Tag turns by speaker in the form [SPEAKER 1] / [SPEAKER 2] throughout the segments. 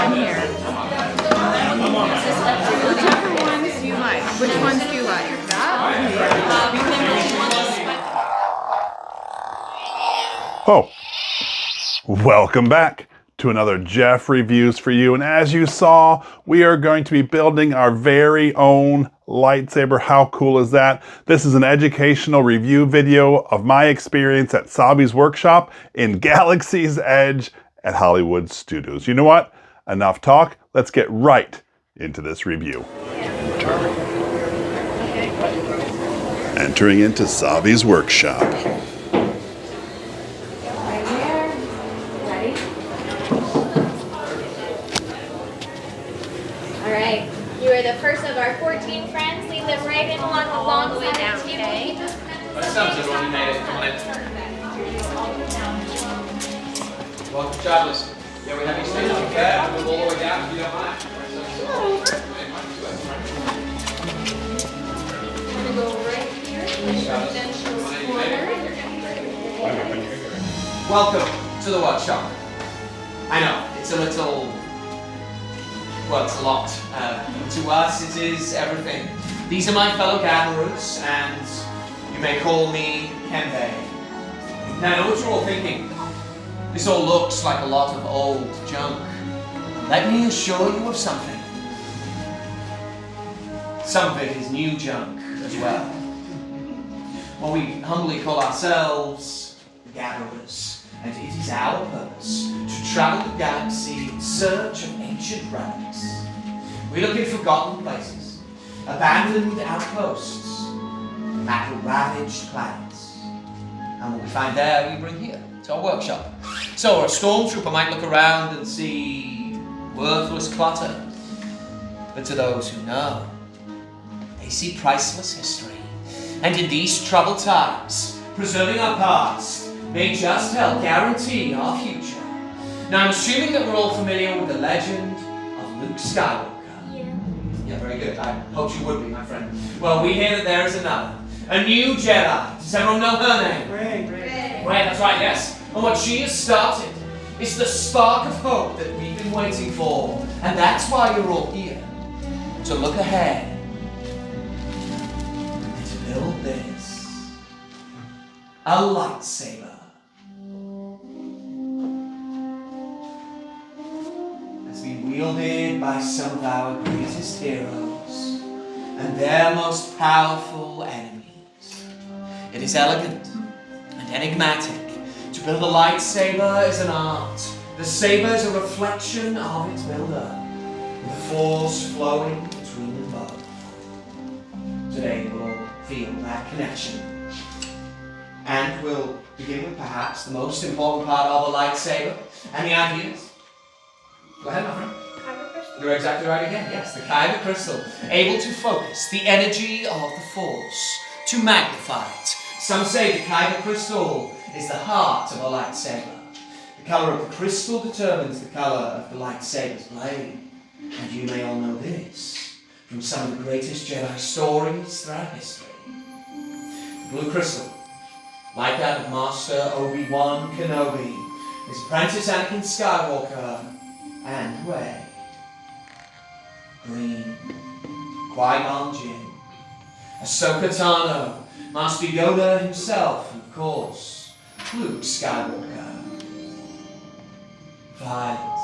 [SPEAKER 1] in here. Whichever ones you like. Which ones do you like?
[SPEAKER 2] Oh, welcome back to another Jeff Reviews for you. And as you saw, we are going to be building our very own lightsaber. How cool is that? This is an educational review video of my experience at Savis workshop in Galaxy's Edge at Hollywood Studios. You know what? Enough talk. Let's get right into this review. Entering into Savis workshop.
[SPEAKER 3] Alright, you are the first of our 14 friends. Lead them right in along the long side of the table.
[SPEAKER 4] That sounds everyone who made it. Come on in. Welcome, travelers. Yeah, we have you staying up there. We'll move all the way down if you don't mind.
[SPEAKER 3] I'm going to go right here.
[SPEAKER 4] Welcome to the workshop. I know, it's a little... well, it's a lot. To us, it is everything. These are my fellow gatherers, and you may call me Canva. Now, I know what you're all thinking. This all looks like a lot of old junk. Let me assure you of something. Some of it is new junk as well. Well, we humbly call ourselves the Gatherers, and it is our purpose to travel the galaxy in search of ancient relics. We look in forgotten places, abandoned outposts, battle-ravaged planets. And what we find there, we bring here to our workshop. So a stormtrooper might look around and see worthless clutter. But to those who know, they see priceless history. And in these troubled times, preserving our past may just help guarantee our future. Now, I'm assuming that we're all familiar with the legend of Luke Skywalker. Yeah, very good. I hoped you would be, my friend. Well, we hear that there is another. A new Jedi. Does everyone know her name? Rey, that's right, yes. And what she has started is the spark of hope that we've been waiting for. And that's why you're all here. To look ahead. And to build this. A lightsaber. Wielded by some of our greatest heroes and their most powerful enemies. It is elegant and enigmatic. To build a lightsaber is an art. The saber is a reflection of its builder, with the force flowing between them both. Today we'll feel that connection. And we'll begin with perhaps the most important part of a lightsaber and the ideas. Go ahead, my friend. You're exactly right again. Yes, the Kyber crystal, able to focus the energy of the Force, to magnify it. Some say the Kyber crystal is the heart of a lightsaber. The color of the crystal determines the color of the lightsaber's blade. And you may all know this from some of the greatest Jedi stories throughout history. The blue crystal, like that of Master Obi-Wan Kenobi, his apprentice Anakin Skywalker, and Rey. Green, Qui-Gon Jinn, Ahsoka Tano, Master Yoda himself, and of course, Luke Skywalker. Violet,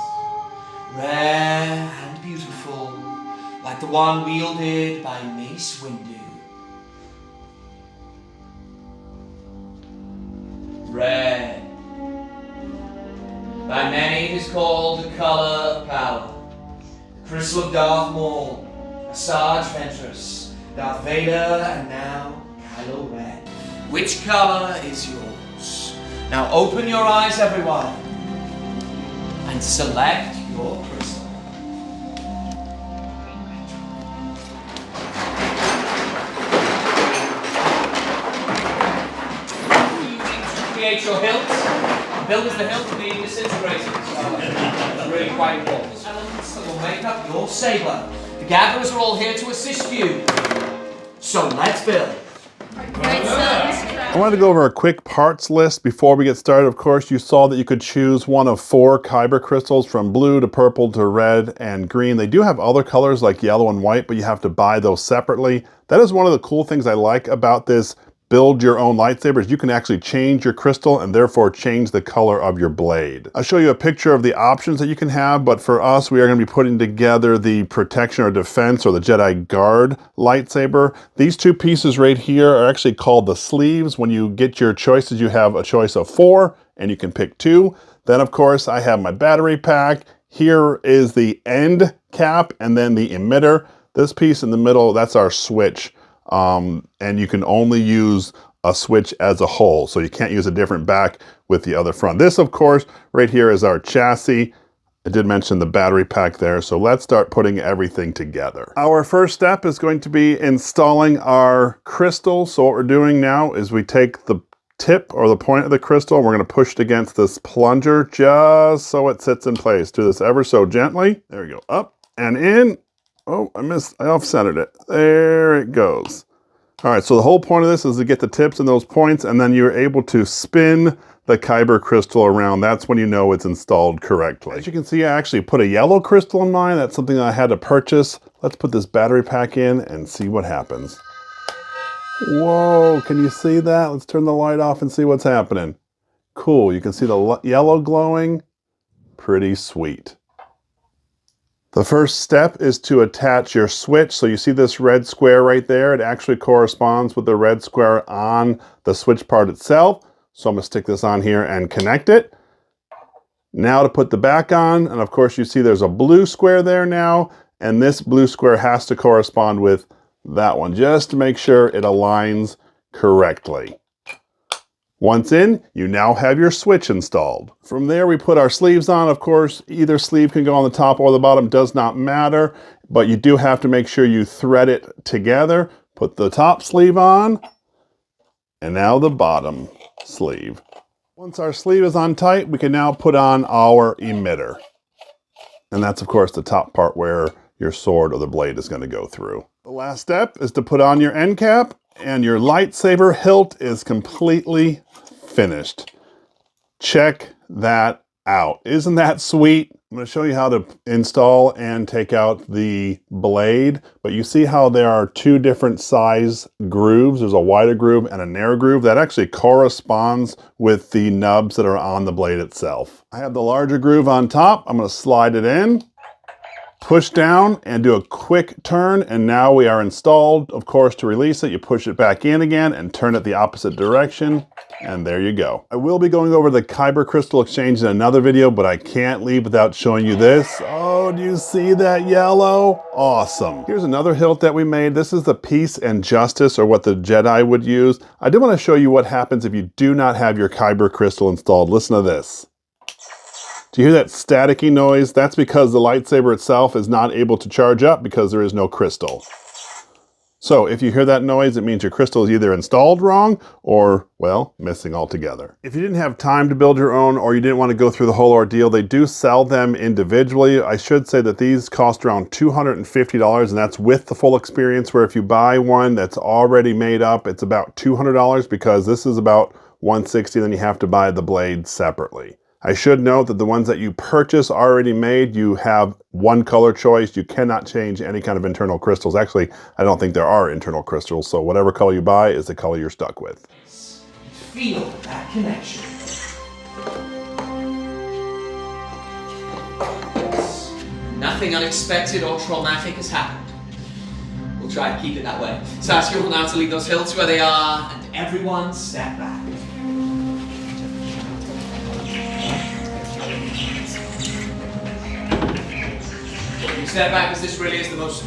[SPEAKER 4] rare and beautiful, like the one wielded by Mace Windu. Red, by many it is called the color of power. The crystal of Darth Maul, Asajj Ventress, Darth Vader, and now Kylo Ren. Which color is yours? Now open your eyes, everyone, and select your crystal. Using to create your hilt. Build as the hilt to be disintegrated. That's really quite important. Elements that will make up your saber. The gatherers are all here to assist you. So let's build.
[SPEAKER 3] Right, so
[SPEAKER 2] I wanted to go over a quick parts list before we get started. Of course, you saw that you could choose one of 4 kyber crystals from blue to purple to red and green. They do have other colors like yellow and white, but you have to buy those separately. That is one of the cool things I like about this build your own lightsabers. You can actually change your crystal and therefore change the color of your blade. I'll show you a picture of the options that you can have, but for us, we are going to be putting together the protection or defense or the Jedi Guard lightsaber. These 2 pieces right here are actually called the sleeves. When you get your choices, you have a choice of 4 and you can pick 2. Then of course, I have my battery pack. Here is the end cap and then the emitter. This piece in the middle, that's our switch. And you can only use a switch as a whole, so you can't use a different back with the other front. This, of course, right here is our chassis. I did mention the battery pack there, so let's start putting everything together. Our first step is going to be installing our crystal. So what we're doing now is we take the tip or the point of the crystal, and we're going to push it against this plunger just so it sits in place. Do this ever so gently. There we go, up and in. Oh, I off-centered it. There it goes. All right, so the whole point of this is to get the tips and those points, and then you're able to spin the kyber crystal around. That's when you know it's installed correctly. As you can see, I actually put a yellow crystal in mine. That's something that I had to purchase. Let's put this battery pack in and see what happens. Whoa, can you see that? Let's turn the light off and see what's happening. Cool, you can see the yellow glowing. Pretty sweet. The first step is to attach your switch. So you see this red square right there. It actually corresponds with the red square on the switch part itself. So I'm gonna stick this on here and connect it. Now to put the back on, and of course you see there's a blue square there now, and this blue square has to correspond with that one, just to make sure it aligns correctly. Once in, you now have your switch installed. From there, we put our sleeves on. Of course, either sleeve can go on the top or the bottom, does not matter, but you do have to make sure you thread it together. Put the top sleeve on, and now the bottom sleeve. Once our sleeve is on tight, we can now put on our emitter. And that's, of course, the top part where your sword or the blade is going to go through. The last step is to put on your end cap, and your lightsaber hilt is completely finished. Check that out. Isn't that sweet? I'm going to show you how to install and take out the blade, but you see how there are 2 different size grooves. There's a wider groove and a narrow groove that actually corresponds with the nubs that are on the blade itself. I have the larger groove on top. I'm going to slide it in, push down and do a quick turn, and now we are installed. Of course, to release it, you push it back in again and turn it the opposite direction, and there you go. I will be going over the kyber crystal exchange in another video, but I can't leave without showing you this. Oh, do you see that yellow? Awesome. Here's another hilt that we made. This is the Peace and Justice, or what the Jedi would use. I do want to show you what happens if you do not have your kyber crystal installed. Listen to this. Do you hear that staticky noise? That's because the lightsaber itself is not able to charge up because there is no crystal. So if you hear that noise, it means your crystal is either installed wrong or, well, missing altogether. If you didn't have time to build your own, or you didn't want to go through the whole ordeal, they do sell them individually. I should say that these cost around $250, and that's with the full experience, where if you buy one that's already made up, it's about $200 because this is about $160, then you have to buy the blade separately. I should note that the ones that you purchase already made, you have one color choice. You cannot change any kind of internal crystals. Actually, I don't think there are internal crystals, so whatever color you buy is the color you're stuck with.
[SPEAKER 4] Feel that connection. Nothing unexpected or traumatic has happened. We'll try and keep it that way. Saskia will now to leave those hilts where they are, and everyone step back. Step back, because this really is the most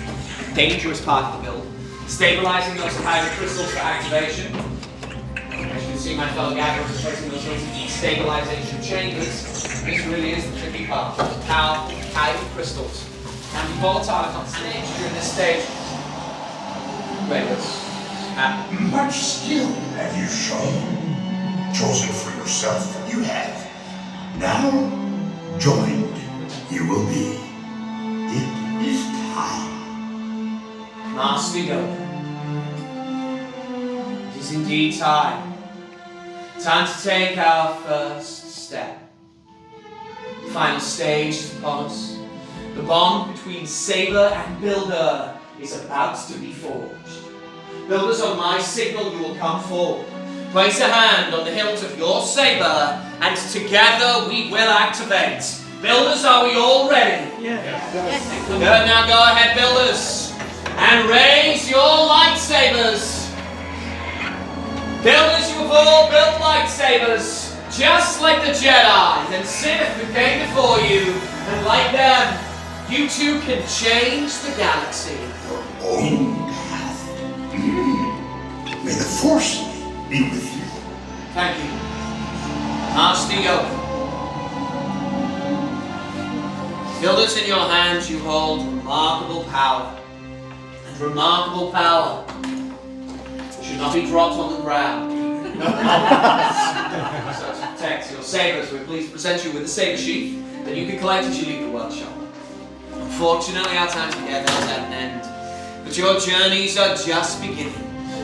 [SPEAKER 4] dangerous part of the build. Stabilizing those kyber crystals for activation. As you can see, my fellow gatherers are placing those into stabilization chambers. This really is the tricky part. Powerful kyber crystals can be volatile on stage during this stage. Wait, what's happening?
[SPEAKER 5] Much skill have you shown. Chosen for yourself, you have. Now, joined you will be. It is time.
[SPEAKER 4] Master Yoda. It is indeed time. Time to take our first step. The final stage is upon us. The bond between Saber and Builder is about to be forged. Builders, on my signal, you will come forward. Place a hand on the hilt of your saber, and together we will activate. Builders, are we all ready?
[SPEAKER 1] Yes.
[SPEAKER 4] Good, now go ahead, builders, and raise your lightsabers. Builders, you have all built lightsabers, just like the Jedi and Sith who came before you, and like them, you too can change the galaxy.
[SPEAKER 5] Your own path. May the Force be with you.
[SPEAKER 4] Thank you. Master Yoda. Builders, in your hands you hold remarkable power. And remarkable power should not be dropped on the ground. So to protect your sabers, we're pleased to present you with a saber sheath that you can collect as you leave the workshop. Unfortunately, our time together is at an end, but your journeys are just beginning.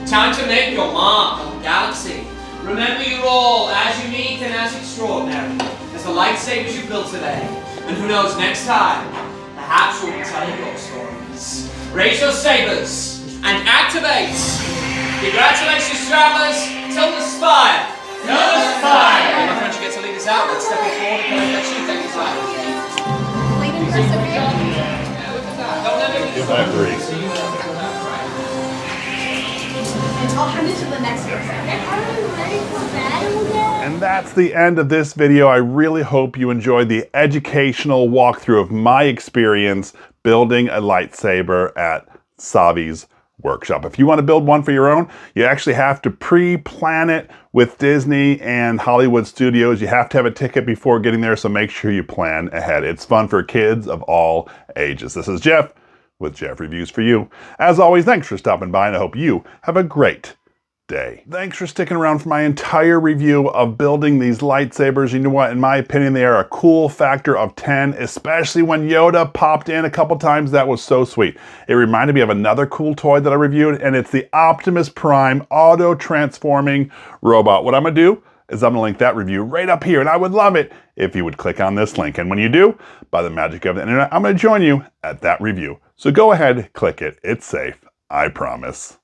[SPEAKER 4] Time to make your mark on the galaxy. Remember, you're all as unique and as extraordinary as the lightsabers you built today. And who knows, next time, perhaps we'll be telling your stories. Raise your sabers and activate! Congratulations, travelers! Till the spire! Till the spire! My friends, you get to lead us out. Let's step forward and collect that sheet. Thank you, Savis.
[SPEAKER 1] Leading persevere.
[SPEAKER 4] Don't let me
[SPEAKER 2] Yes, I agree.
[SPEAKER 1] And I'll hand it to the next person.
[SPEAKER 3] Are we ready for battle yet?
[SPEAKER 2] And that's the end of this video. I really hope you enjoyed the educational walkthrough of my experience building a lightsaber at Savis workshop. If you want to build one for your own, you actually have to pre-plan it with Disney and Hollywood studios. You have to have a ticket before getting there, so make sure you plan ahead. It's fun for kids of all ages. This is Jeff with Jeff Reviews for You. As always, thanks for stopping by, and I hope you have a great day. Thanks for sticking around for my entire review of building these lightsabers. You know what? In my opinion, they are a cool factor of 10, especially when Yoda popped in a couple times. That was so sweet. It reminded me of another cool toy that I reviewed, and it's the Optimus Prime auto-transforming robot. What I'm gonna do is I'm gonna link that review right up here, and I would love it if you would click on this link. And when you do, by the magic of the internet, I'm gonna join you at that review. So go ahead, click it. It's safe, I promise.